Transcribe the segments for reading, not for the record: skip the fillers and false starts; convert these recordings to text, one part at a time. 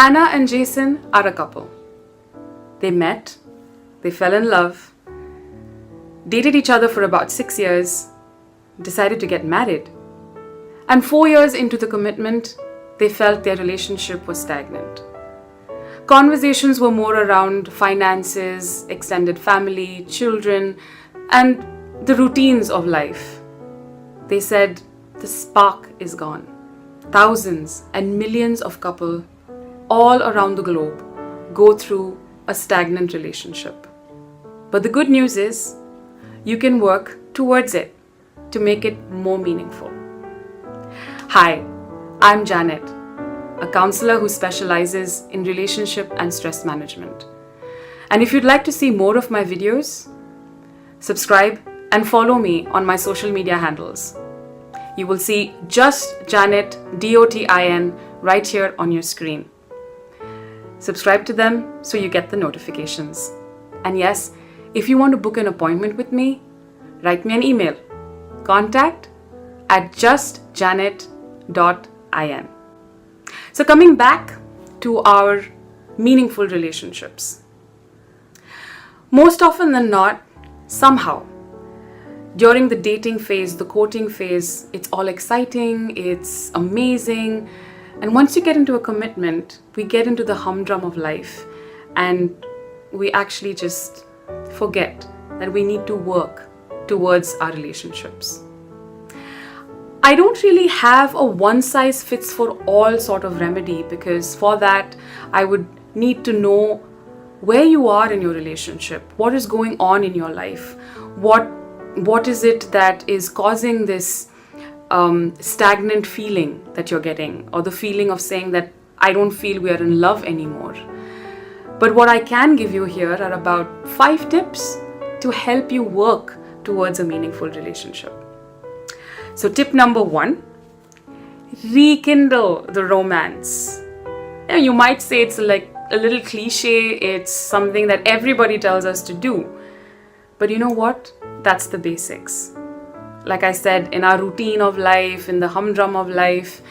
Anna and Jason are a couple. They met, they fell in love, dated each other for about 6 years, decided to get married. And 4 years into the commitment, they felt their relationship was stagnant. Conversations were more around finances, extended family, children, and the routines of life. They said the spark is gone. Thousands and millions of couples all around the globe go through a stagnant relationship. But the good news is you can work towards it to make it more meaningful. Hi, I'm Janet, a counselor who specializes in relationship and stress management. And if you'd like to see more of my videos, subscribe and follow me on my social media handles. You will see just Janet, DOTIN, right here on your screen. Subscribe to them so you get the notifications. And yes, if you want to book an appointment with me, write me an email. contact@justjanet.in. So coming back to our meaningful relationships. Most often than not, somehow, during the dating phase, the courting phase, it's all exciting, it's amazing. And once you get into a commitment, we get into the humdrum of life and we actually just forget that we need to work towards our relationships. I don't really have a one-size-fits-for-all sort of remedy, because for that, I would need to know where you are in your relationship, what is going on in your life, what is it that is causing this stagnant feeling that you're getting, or the feeling of saying that I don't feel we are in love anymore. But what I can give you here are about 5 tips to help you work towards a meaningful relationship. So tip number 1, rekindle the romance. You might say it's like a little cliche, it's something that everybody tells us to do. But you know what? That's the basics. Like I said, in our routine of life, in the humdrum of life,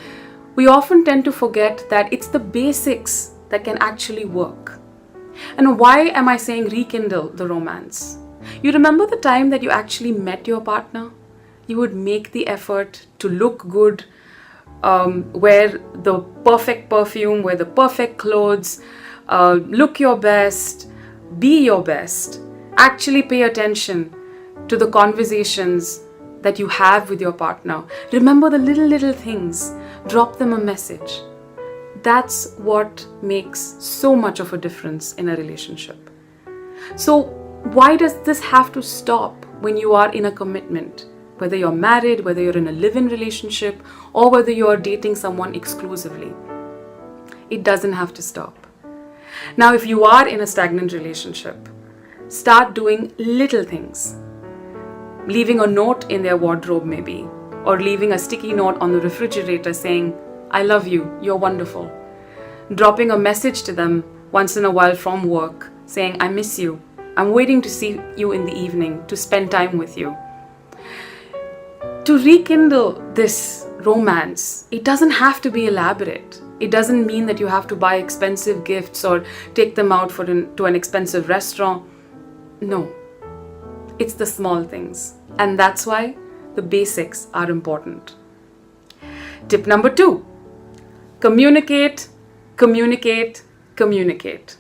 we often tend to forget that it's the basics that can actually work. And why am I saying rekindle the romance? You remember the time that you actually met your partner? You would make the effort to look good, wear the perfect perfume, wear the perfect clothes, look your best, be your best. Actually pay attention to the conversations that you have with your partner. Remember the little things. Drop them a message. That's what makes so much of a difference in a relationship. So why does this have to stop when you are in a commitment? Whether you're married, whether you're in a live-in relationship, or whether you're dating someone exclusively. It doesn't have to stop. Now, if you are in a stagnant relationship, start doing little things. Leaving a note in their wardrobe maybe, or leaving a sticky note on the refrigerator saying, I love you, you're wonderful. Dropping a message to them once in a while from work saying, I miss you, I'm waiting to see you in the evening, to spend time with you. To rekindle this romance, it doesn't have to be elaborate. It doesn't mean that you have to buy expensive gifts or take them out to an expensive restaurant. No. It's the small things, and that's why the basics are important. Tip number 2, communicate, communicate, communicate.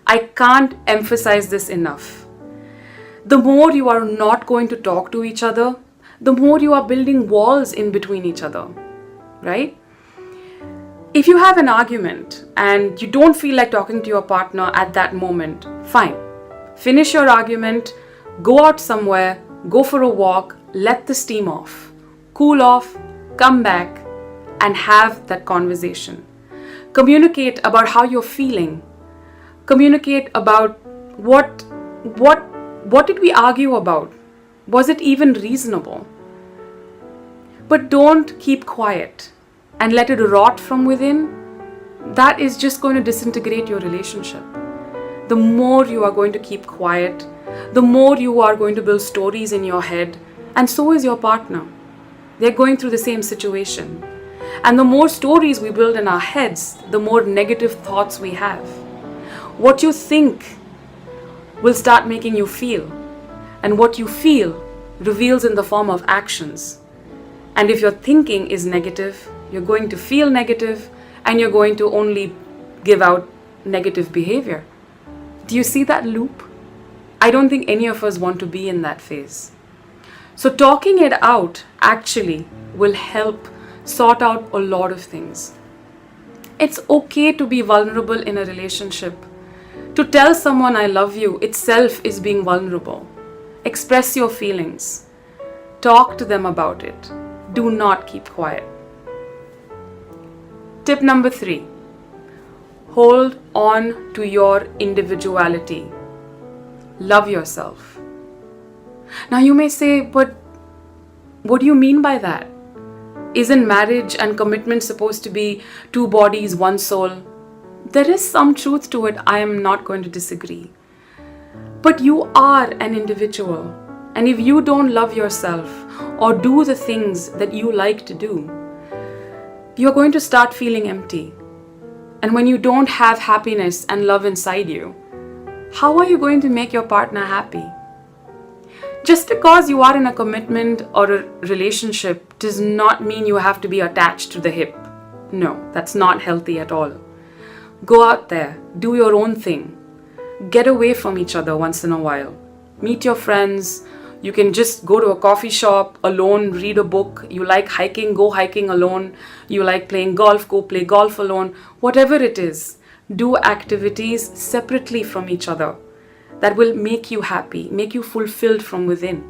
I can't emphasize this enough. The more you are not going to talk to each other, the more you are building walls in between each other, right? If you have an argument and you don't feel like talking to your partner at that moment, fine. Finish your argument. Go out somewhere, go for a walk, let the steam off, cool off, come back and have that conversation. Communicate about how you're feeling. Communicate about what did we argue about? Was it even reasonable? But don't keep quiet and let it rot from within. That is just going to disintegrate your relationship. The more you are going to keep quiet, the more you are going to build stories in your head, and so is your partner. They're going through the same situation. And the more stories we build in our heads, the more negative thoughts we have. What you think will start making you feel, and what you feel reveals in the form of actions. And if your thinking is negative, you're going to feel negative, and you're going to only give out negative behavior. Do you see that loop? I don't think any of us want to be in that phase. So talking it out actually will help sort out a lot of things. It's okay to be vulnerable in a relationship. To tell someone I love you itself is being vulnerable. Express your feelings. Talk to them about it. Do not keep quiet. Tip number 3. Hold on to your individuality. Love yourself. Now you may say, but what do you mean by that? Isn't marriage and commitment supposed to be 2 bodies, 1 soul? There is some truth to it. I am not going to disagree. But you are an individual. And if you don't love yourself or do the things that you like to do, you're going to start feeling empty. And when you don't have happiness and love inside you, how are you going to make your partner happy? Just because you are in a commitment or a relationship does not mean you have to be attached to the hip. No, that's not healthy at all. Go out there, do your own thing. Get away from each other once in a while. Meet your friends. You can just go to a coffee shop alone, read a book. You like hiking, go hiking alone. You like playing golf, go play golf alone. Whatever it is, do activities separately from each other that will make you happy, make you fulfilled from within.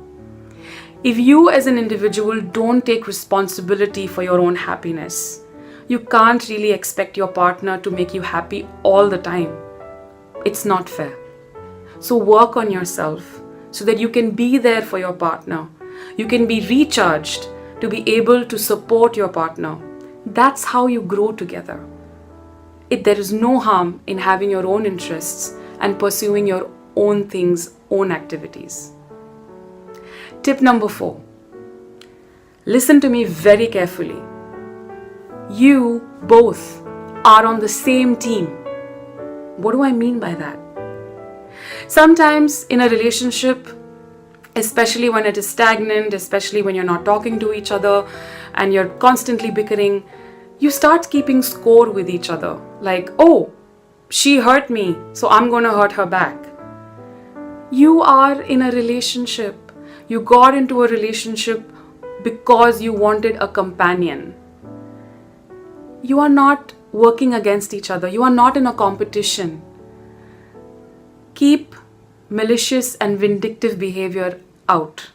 If you as an individual don't take responsibility for your own happiness, you can't really expect your partner to make you happy all the time. It's not fair. So work on yourself so that you can be there for your partner. You can be recharged to be able to support your partner. That's how you grow together. There is no harm in having your own interests and pursuing your own things, own activities. Tip number 4. Listen to me very carefully. You both are on the same team. What do I mean by that? Sometimes in a relationship, especially when it is stagnant, especially when you're not talking to each other and you're constantly bickering, you start keeping score with each other. Like, oh, she hurt me, so I'm going to hurt her back. You are in a relationship. You got into a relationship because you wanted a companion. You are not working against each other. You are not in a competition. Keep malicious and vindictive behavior out.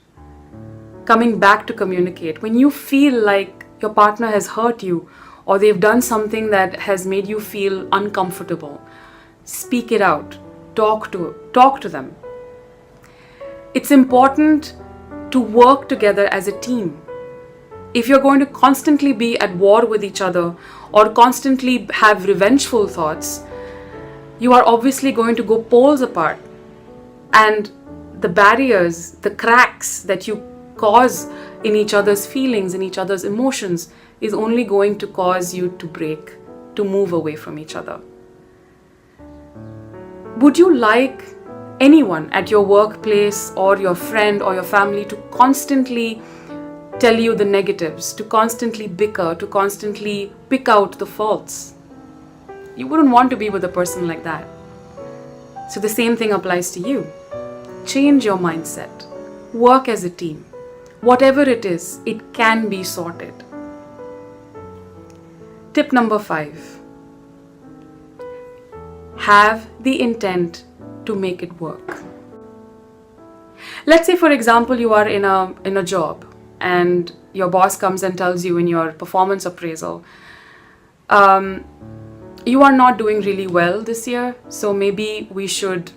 Coming back to communicate. When you feel like your partner has hurt you or they've done something that has made you feel uncomfortable, speak it out. Talk to them. It's important to work together as a team. If you're going to constantly be at war with each other or constantly have revengeful thoughts, you are obviously going to go poles apart. And the barriers, the cracks that you cause in each other's feelings, in each other's emotions, is only going to cause you to break, to move away from each other. Would you like anyone at your workplace or your friend or your family to constantly tell you the negatives, to constantly bicker, to constantly pick out the faults? You wouldn't want to be with a person like that. So the same thing applies to you. Change your mindset. Work as a team. Whatever it is, it can be sorted. Tip number 5. Have the intent to make it work. Let's say, for example, you are in a job and your boss comes and tells you in your performance appraisal, you are not doing really well this year, so maybe we should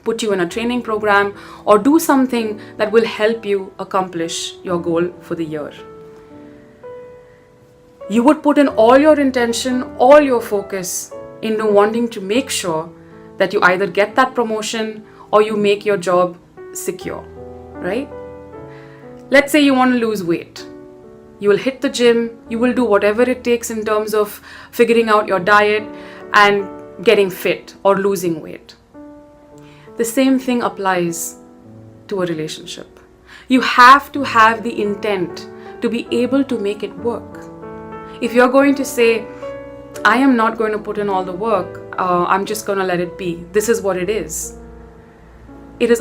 put you in a training program or do something that will help you accomplish your goal for the year. You would put in all your intention, all your focus into wanting to make sure that you either get that promotion or you make your job secure, right? Let's say you want to lose weight. You will hit the gym, you will do whatever it takes in terms of figuring out your diet and getting fit or losing weight. The same thing applies to a relationship. You have to have the intent to be able to make it work. If you're going to say, I am not going to put in all the work, I'm just going to let it be, this is what it is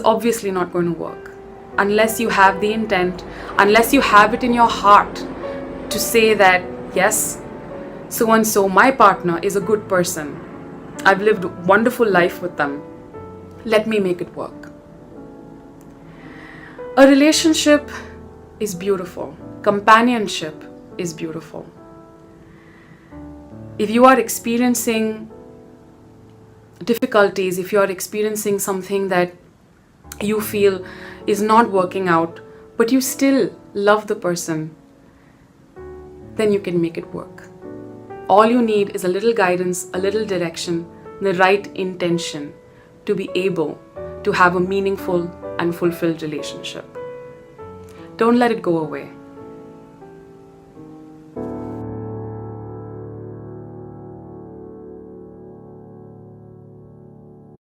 obviously not going to work. Unless you have the intent, unless you have it in your heart to say that, yes, so and so, my partner is a good person. I've lived a wonderful life with them. Let me make it work. A relationship is beautiful. Companionship is beautiful. If you are experiencing difficulties, if you are experiencing something that you feel is not working out, but you still love the person, then you can make it work. All you need is a little guidance, a little direction, the right intention to be able to have a meaningful and fulfilled relationship. Don't let it go away.